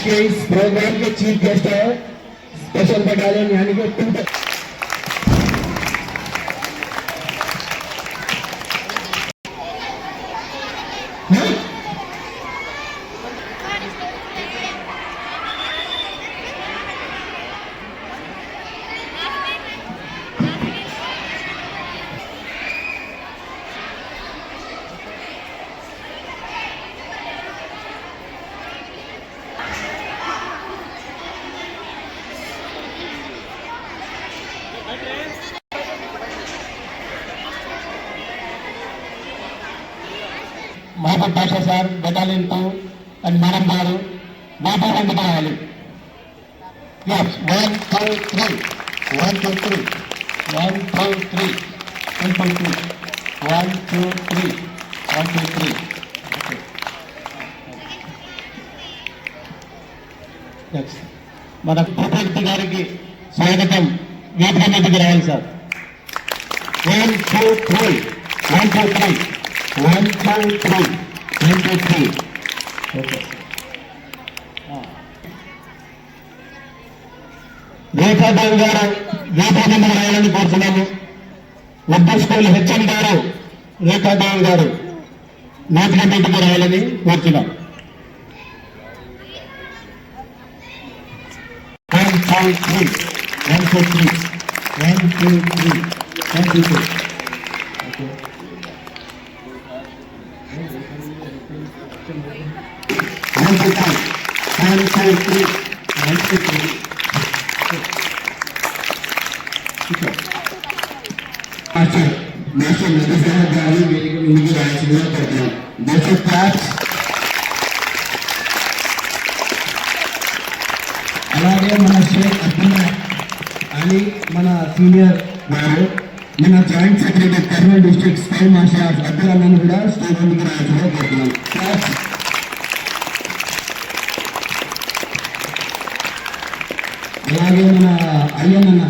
के इस प्रोग्राम के चीफ गेस्ट है स्पेशल बटालियन यानी कि మహబూబ్ బాషా సార్ బెటాలియన్ 2 అండ్ మేడం గారు బాబా రండి కావాలి. 1 2 3 1 2 3 1 2 3 1 2 3 1 2 3 1 2 3 మన ప్రతి గారికి స్వాగతం. వేదిక మీదకి రావాలి సార్. 1 2 3 1 2 3 1 2 3 1 2 3 ఓకే. రేఖాదేవి గారు వేదిక మీద రాయాలని కోరుతున్నాము. ఉర్దూ స్కూల్ హెచ్ఎం గారు రేఖాదేవి గారు వేదిక మీదకి రాయాలని కోరుతున్నాం. 1 2 3 1 2 3 1 2 3 1 2 3 ఓకే. 1 2 3 1 2 3 1 2 3 మాస్టర్ నరసింహ గారు వేదిక ముందుకు రాయాల్సిందిగా కోరుతున్నాం. దర్శక క్లాస్. అలాగే మన షేక్ అబ్దుల్ అని మన సీనియర్ గారు మన joint secretary Kurnool district sky martial arts Abdul అన్నను కూడా స్టేజ్ ముందుకు రాయాల్సిందిగా కోరుతున్నాం. అలాగే మన అయ్యన్న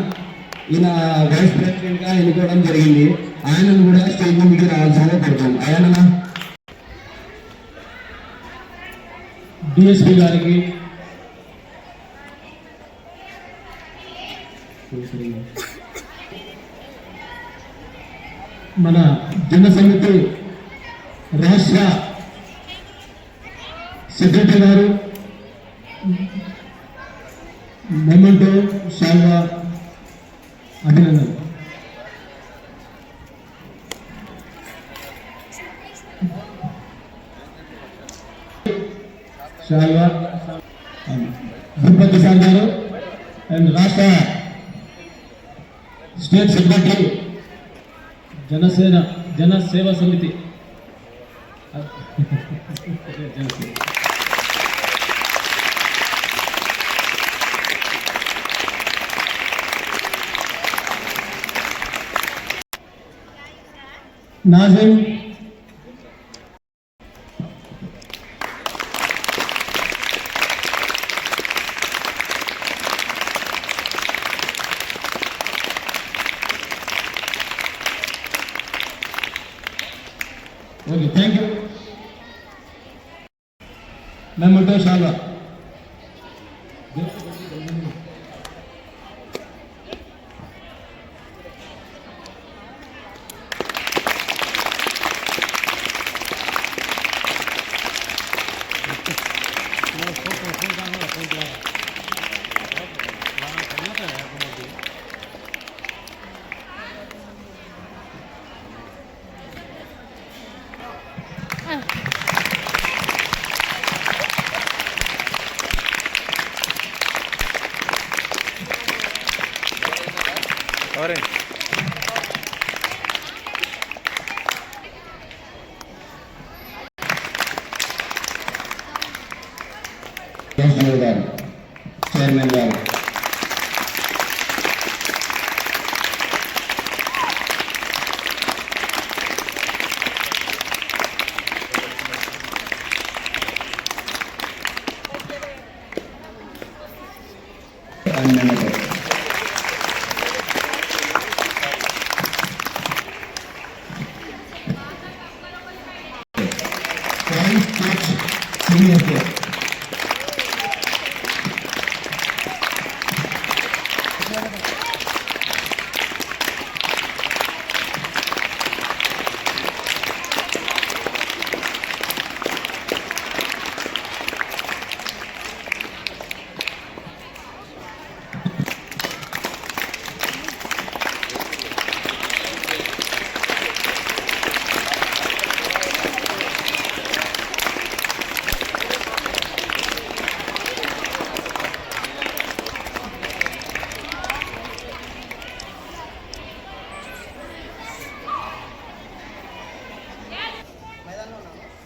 ఈయన వైస్ ప్రెసిడెంట్ గా ఎన్నుకోవడం జరిగింది. ఆయనను కూడా స్టేజ్ ముందుకు రావాల్సిందిగా కోరుతున్నాం. అయ్యన్న డిఎస్పీ గారికి మన జన సమితి రాష్ట్ర సెక్రటరీ గారు మొమెంటో శాల్వా అభినందన. శాల్వా దుర్పతి సార్ గారు అండ్ రాష్ట్ర స్టేట్ సెక్రటరీ జన సేవా సమితి नाज़िम ओके थैंक यू. मेमोटो शाला चेयरमैन गारू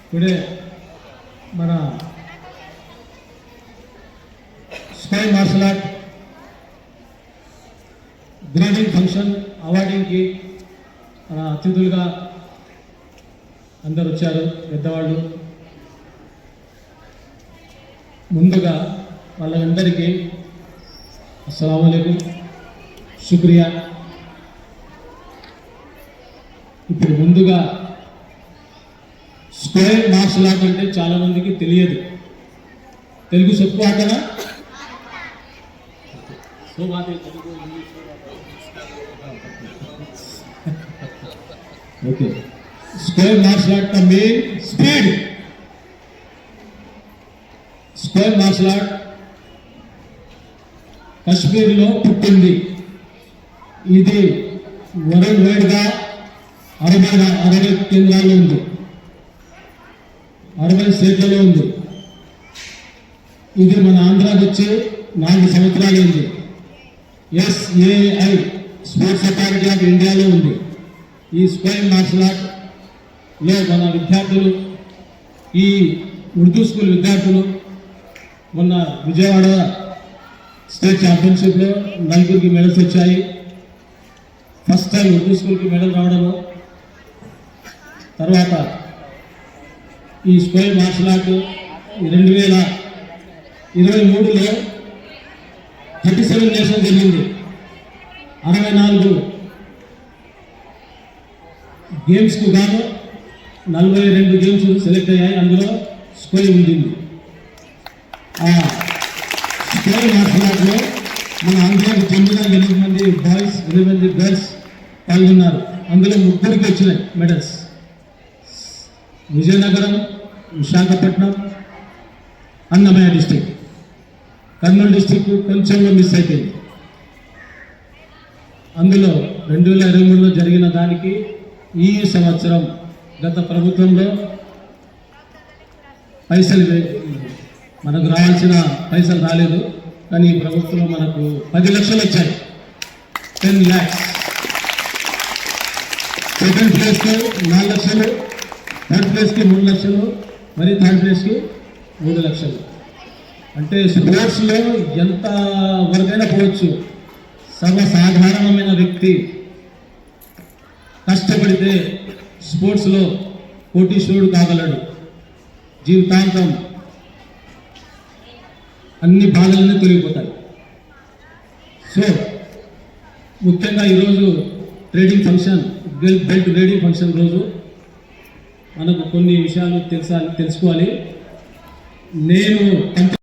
ఇప్పుడే మన sky martial art grading function అవార్డింగ్కి మన అతిథులుగా అందరు వచ్చారు పెద్దవాళ్ళు. ముందుగా వాళ్ళందరికీ అస్సలాము అలైకుం, శుక్రియా. ఇప్పుడు ముందుగా స్క్వేర్ మార్షల్ ఆర్ట్ అంటే చాలామందికి తెలియదు. తెలుగు చెప్పు ఆటనా? ఓకే. స్క్వేర్ మార్షల్ ఆర్ట్ का main speed. Square martial art కశ్మీర్లో పుట్టింది. ఇది వరల్డ్ వైడ్గా 60 కేంద్రాల్లో ఉంది, 60 స్టేట్లలో ఉంది. ఇది మన ఆంధ్రాకి వచ్చి 4 సంవత్సరాలు ఉంది. SAI స్పోర్ట్స్ అథారిటీ ఆఫ్ ఇండియాలో ఉంది. ఈ స్క్వేర్ మార్షల్ ఆర్ట్లో మన విద్యార్థులు, ఈ ఉర్దూ స్కూల్ విద్యార్థులు మొన్న విజయవాడ స్టేట్ ఛాంపియన్షిప్లో 4 మెడల్స్ వచ్చాయి. ఫస్ట్ టైం ఉర్దూ స్కూల్కి మెడల్ రావడము. తర్వాత ఈ స్క్వేర్ మార్షల్ ఆర్ట్ 2023లో 37 నేషనల్ జరిగింది. 64 గేమ్స్కు గాను 42 గేమ్స్ సెలెక్ట్ అయ్యాయి. అందులో స్క్వేర్ ఉండింది. ఆ స్క్వేర్ మార్షల్ ఆర్ట్లో మన ఆంధ్రాకి చెందిన 8 మంది బాయ్స్, 8 మంది గర్ల్స్ పాల్గొన్నారు. అందులో 3కి వచ్చినాయి medals. Vizianagaram, Visakhapatnam, Annamayya district, Kurnool district కొంచెంలో మిస్ అయిపోయింది. అందులో 2023లో జరిగిన దానికి ఈ సంవత్సరం గత ప్రభుత్వంలో పైసలు మనకు రావాల్సిన పైసలు రాలేదు, కానీ ఈ ప్రభుత్వంలో మనకు 10 లక్షలు వచ్చాయి, 10 lakhs. సెకండ్ ప్లేస్కి 4 లక్షలు, థర్డ్ ప్లేస్కి 3 లక్షలు, మరి థర్డ్ ప్లేస్కి 3 లక్షలు. అంటే స్పోర్ట్స్లో ఎంత వరకైనా పోవచ్చు. సర్వసాధారణమైన వ్యక్తి కష్టపడితే స్పోర్ట్స్లో కోటీశ్వరుడు కాగలడు. జీవితాంతం అన్ని బాధలన్నీ తొలగిపోతాయి. సో ముఖ్యంగా ఈరోజు trading function, belt trading function రోజు మనకు కొన్ని విషయాలు తెలుసుకోవాలి. నేను